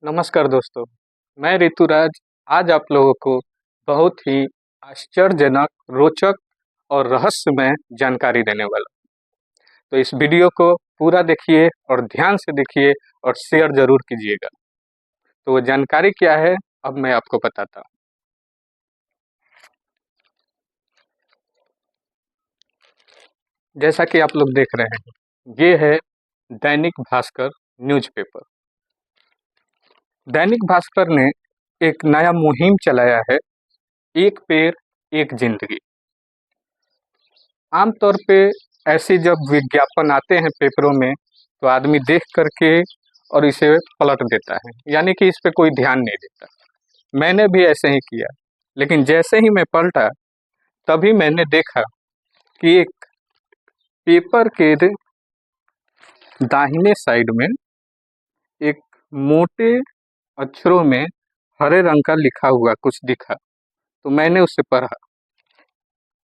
नमस्कार दोस्तों, मैं ऋतुराज आज आप लोगों को बहुत ही आश्चर्यजनक, रोचक और रहस्यमय जानकारी देने वाला हूं। तो इस वीडियो को पूरा देखिए और ध्यान से देखिए और शेयर जरूर कीजिएगा। तो वो जानकारी क्या है, अब मैं आपको बताता हूँ। जैसा कि आप लोग देख रहे हैं, ये है दैनिक भास्कर न्यूज़पेपर। दैनिक भास्कर ने एक नया मुहिम चलाया है, एक पेड़ एक जिंदगी। आमतौर पे ऐसे जब विज्ञापन आते हैं पेपरों में तो आदमी देख करके और इसे पलट देता है, यानी कि इस पे कोई ध्यान नहीं देता। मैंने भी ऐसे ही किया, लेकिन जैसे ही मैं पलटा तभी मैंने देखा कि एक पेपर के दाहिने साइड में एक मोटे अक्षरों में हरे रंग का लिखा हुआ कुछ दिखा। तो मैंने उसे पढ़ा।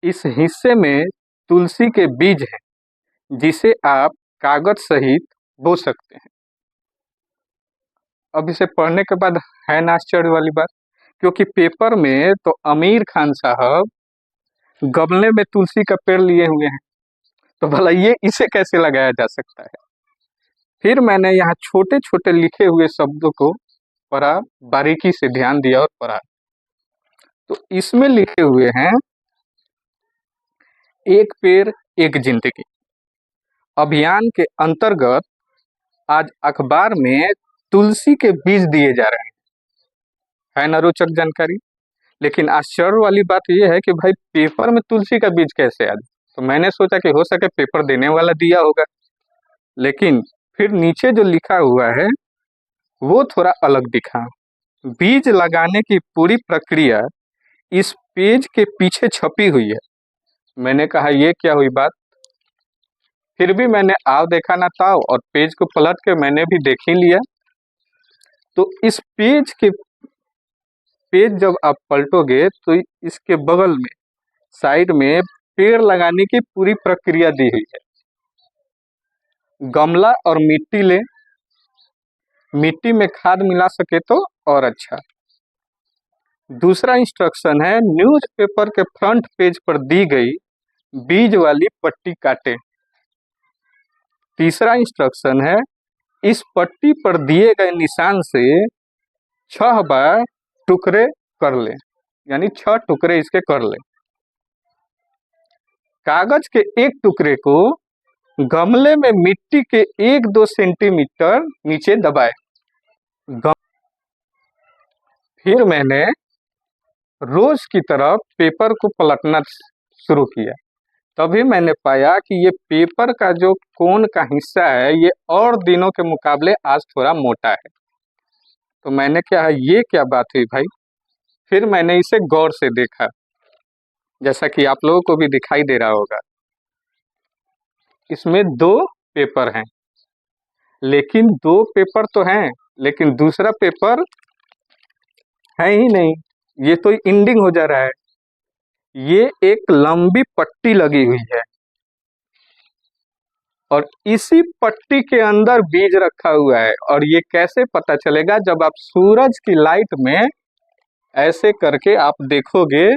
इस हिस्से में तुलसी के बीज हैं, जिसे आप कागज सहित बो सकते हैं। अब इसे पढ़ने के बाद है ना आश्चर्य वाली बात, क्योंकि पेपर में तो आमिर खान साहब गमले में तुलसी का पेड़ लिए हुए हैं, तो भला ये इसे कैसे लगाया जा सकता है। फिर मैंने यहाँ छोटे छोटे लिखे हुए शब्दों को पढ़ा, बारीकी से ध्यान दिया और पढ़ा। तो इसमें लिखे हुए हैं, एक पेड़ एक जिंदगी अभियान के अंतर्गत आज अखबार में तुलसी के बीज दिए जा रहे हैं। है ना रोचक जानकारी। लेकिन आश्चर्य वाली बात यह है कि भाई पेपर में तुलसी का बीज कैसे आ गया। तो मैंने सोचा कि हो सके पेपर देने वाला दिया होगा, लेकिन फिर नीचे जो लिखा हुआ है वो थोड़ा अलग दिखा। बीज लगाने की पूरी प्रक्रिया इस पेज के पीछे छपी हुई है। मैंने कहा ये क्या हुई बात। फिर भी मैंने आव देखा ना ताव और पेज को पलट के मैंने भी देख ही लिया। तो इस पेज जब आप पलटोगे तो इसके बगल में साइड में पेड़ लगाने की पूरी प्रक्रिया दी हुई है। गमला और मिट्टी ले, मिट्टी में खाद मिला सके तो और अच्छा। दूसरा इंस्ट्रक्शन है, न्यूज़पेपर के फ्रंट पेज पर दी गई बीज वाली पट्टी काटे। तीसरा इंस्ट्रक्शन है, इस पट्टी पर दिए गए निशान से 6 बार टुकड़े कर ले, यानी 6 टुकड़े इसके कर ले। कागज के एक टुकड़े को गमले में मिट्टी के 1-2 सेंटीमीटर नीचे दबाए। फिर मैंने रोज की तरह पेपर को पलटना शुरू किया। तभी मैंने पाया कि ये पेपर का जो कोन का हिस्सा है ये और दिनों के मुकाबले आज थोड़ा मोटा है। तो मैंने क्या है, ये क्या बात हुई भाई। फिर मैंने इसे गौर से देखा, जैसा कि आप लोगों को भी दिखाई दे रहा होगा। इसमें 2 पेपर हैं, लेकिन 2 पेपर तो हैं, लेकिन दूसरा पेपर है ही नहीं। ये तो एंडिंग हो जा रहा है। ये एक लंबी पट्टी लगी हुई है और इसी पट्टी के अंदर बीज रखा हुआ है। और ये कैसे पता चलेगा, जब आप सूरज की लाइट में ऐसे करके आप देखोगे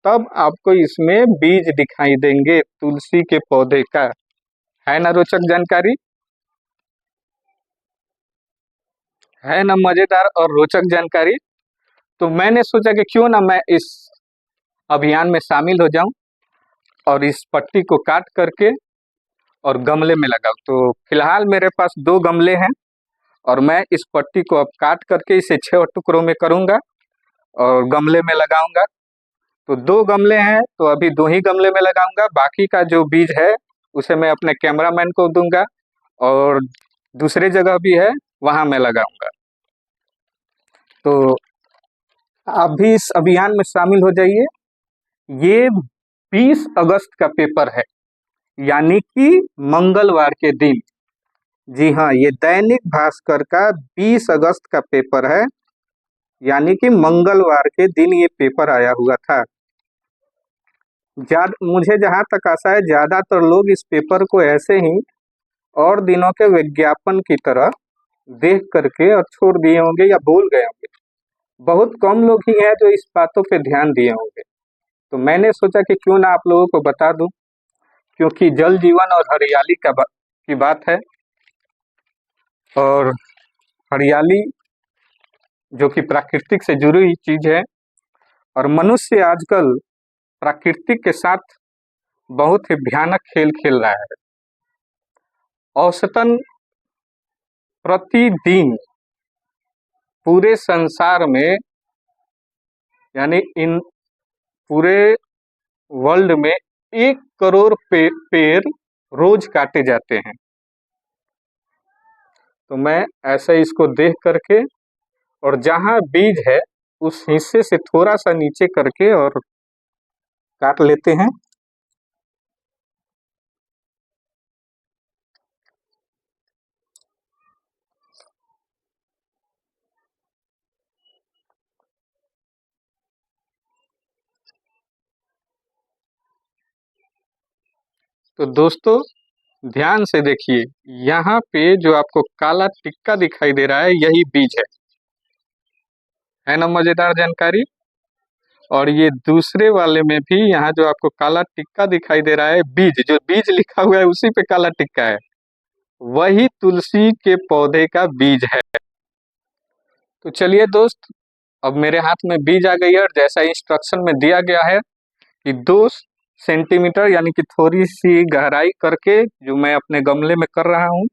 तब आपको इसमें बीज दिखाई देंगे तुलसी के पौधे का। है ना रोचक जानकारी, है ना मजेदार और रोचक जानकारी। तो मैंने सोचा कि क्यों ना मैं इस अभियान में शामिल हो जाऊं और इस पट्टी को काट करके और गमले में लगाऊं। तो फिलहाल मेरे पास 2 गमले हैं और मैं इस पट्टी को अब काट करके इसे 6 टुकड़ों में करूंगा और गमले में लगाऊंगा। तो 2 गमले हैं तो अभी 2 ही गमले में लगाऊंगा। बाकी का जो बीज है उसे मैं अपने कैमरामैन को दूंगा और दूसरे जगह भी है वहां मैं लगाऊंगा। तो आप भी इस अभियान में शामिल हो जाइए। ये 20 अगस्त का पेपर है, यानी कि मंगलवार के दिन। जी हाँ, ये दैनिक भास्कर का 20 अगस्त का पेपर है, यानी कि मंगलवार के दिन ये पेपर आया हुआ था। मुझे जहां तक आशा है ज्यादातर लोग इस पेपर को ऐसे ही और दिनों के विज्ञापन की तरह देख करके और छोड़ दिए होंगे या भूल गए होंगे। बहुत कम लोग ही हैं जो इस बातों पे ध्यान दिए होंगे। तो मैंने सोचा कि क्यों ना आप लोगों को बता दूं, क्योंकि जल जीवन और हरियाली की बात है। और हरियाली जो कि प्राकृतिक से जुड़ी हुई चीज है, और मनुष्य आजकल प्राकृतिक के साथ बहुत ही भयानक खेल खेल रहा है। औसतन प्रतिदिन पूरे संसार में, यानी इन पूरे वर्ल्ड में 1 करोड़ पेड़ रोज काटे जाते हैं। तो मैं ऐसे इसको देख करके, और जहां बीज है उस हिस्से से थोड़ा सा नीचे करके और काट लेते हैं। तो दोस्तों ध्यान से देखिए, यहाँ पे जो आपको काला टिक्का दिखाई दे रहा है यही बीज है ना। मजेदार जानकारी। और ये दूसरे वाले में भी यहाँ जो आपको काला टिक्का दिखाई दे रहा है, बीज, जो बीज लिखा हुआ है उसी पे काला टिक्का है, वही तुलसी के पौधे का बीज है। तो चलिए दोस्त, अब मेरे हाथ में बीज आ गई है, और जैसा इंस्ट्रक्शन में दिया गया है कि 2 सेंटीमीटर यानी कि थोड़ी सी गहराई करके जो मैं अपने गमले में कर रहा हूँ,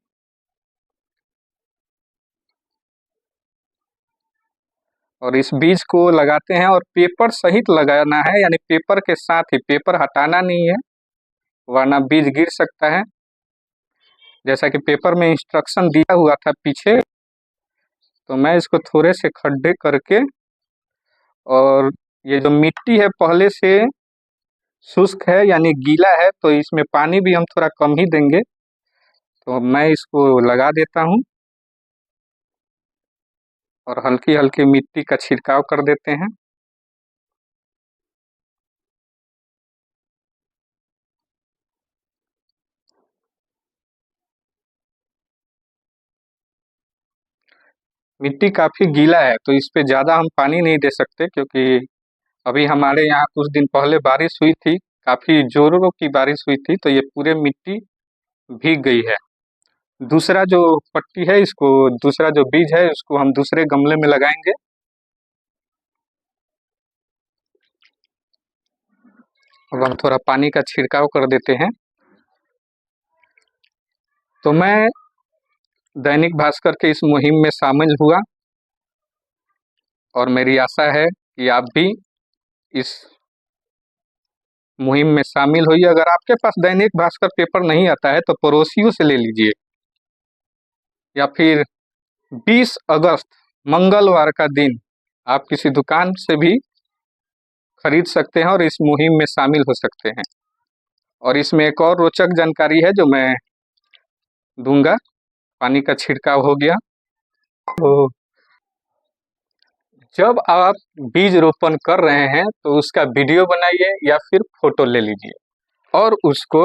और इस बीज को लगाते हैं, और पेपर सहित लगाना है, यानी पेपर के साथ ही, पेपर हटाना नहीं है वरना बीज गिर सकता है। जैसा कि पेपर में इंस्ट्रक्शन दिया हुआ था पीछे, तो मैं इसको थोड़े से खड्डे करके, और ये जो मिट्टी है पहले से शुष्क है यानी गीला है, तो इसमें पानी भी हम थोड़ा कम ही देंगे। तो मैं इसको लगा देता हूँ, और हल्की हल्की मिट्टी का छिड़काव कर देते हैं। मिट्टी काफी गीला है, तो इस पे ज्यादा हम पानी नहीं दे सकते, क्योंकि अभी हमारे यहाँ कुछ दिन पहले बारिश हुई थी, काफी जोरों की बारिश हुई थी, तो ये पूरे मिट्टी भीग गई है। दूसरा जो पट्टी है, इसको, दूसरा जो बीज है उसको हम दूसरे गमले में लगाएंगे। अब हम थोड़ा पानी का छिड़काव कर देते हैं। तो मैं दैनिक भास्कर के इस मुहिम में शामिल हुआ, और मेरी आशा है कि आप भी इस मुहिम में शामिल होइए। अगर आपके पास दैनिक भास्कर पेपर नहीं आता है तो पड़ोसियों से ले लीजिए, या फिर 20 अगस्त मंगलवार का दिन आप किसी दुकान से भी खरीद सकते हैं और इस मुहिम में शामिल हो सकते हैं। और इसमें एक और रोचक जानकारी है जो मैं दूंगा। पानी का छिड़काव हो गया, तो जब आप बीज रोपण कर रहे हैं तो उसका वीडियो बनाइए या फिर फोटो ले लीजिए, और उसको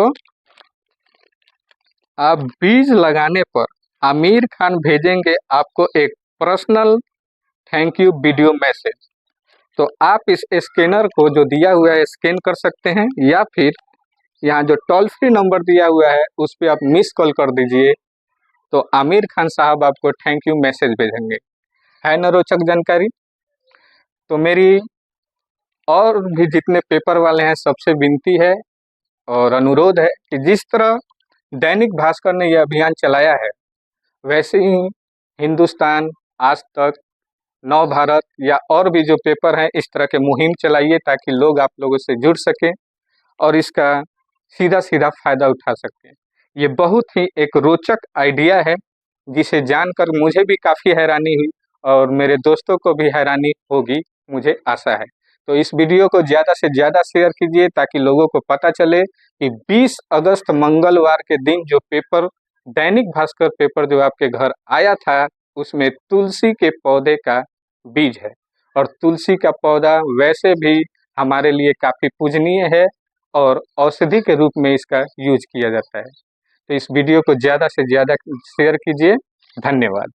आप बीज लगाने पर आमिर खान भेजेंगे आपको एक personal thank you video message. तो आप इस स्कैनर को जो दिया हुआ है स्कैन कर सकते हैं, या फिर यहाँ जो टोल फ्री नंबर दिया हुआ है उस पर आप मिस कॉल कर दीजिए, तो आमिर खान साहब आपको थैंक यू मैसेज भेजेंगे। है न रोचक जानकारी। तो मेरी और भी जितने पेपर वाले हैं सबसे विनती है और अनुरोध है कि जिस तरह दैनिक भास्कर ने यह अभियान चलाया है, वैसे ही हिंदुस्तान, आज तक, नव भारत या और भी जो पेपर हैं इस तरह के मुहिम चलाइए, ताकि लोग आप लोगों से जुड़ सकें और इसका सीधा सीधा फायदा उठा सकें। ये बहुत ही एक रोचक आइडिया है, जिसे जानकर मुझे भी काफ़ी हैरानी हुई और मेरे दोस्तों को भी हैरानी होगी, मुझे आशा है। तो इस वीडियो को ज़्यादा से ज़्यादा शेयर कीजिए, ताकि लोगों को पता चले कि 20 अगस्त मंगलवार के दिन जो पेपर, दैनिक भास्कर पेपर जो आपके घर आया था, उसमें तुलसी के पौधे का बीज है। और तुलसी का पौधा वैसे भी हमारे लिए काफ़ी पूजनीय है, और औषधि के रूप में इसका यूज किया जाता है। तो इस वीडियो को ज़्यादा से ज़्यादा शेयर कीजिए। धन्यवाद।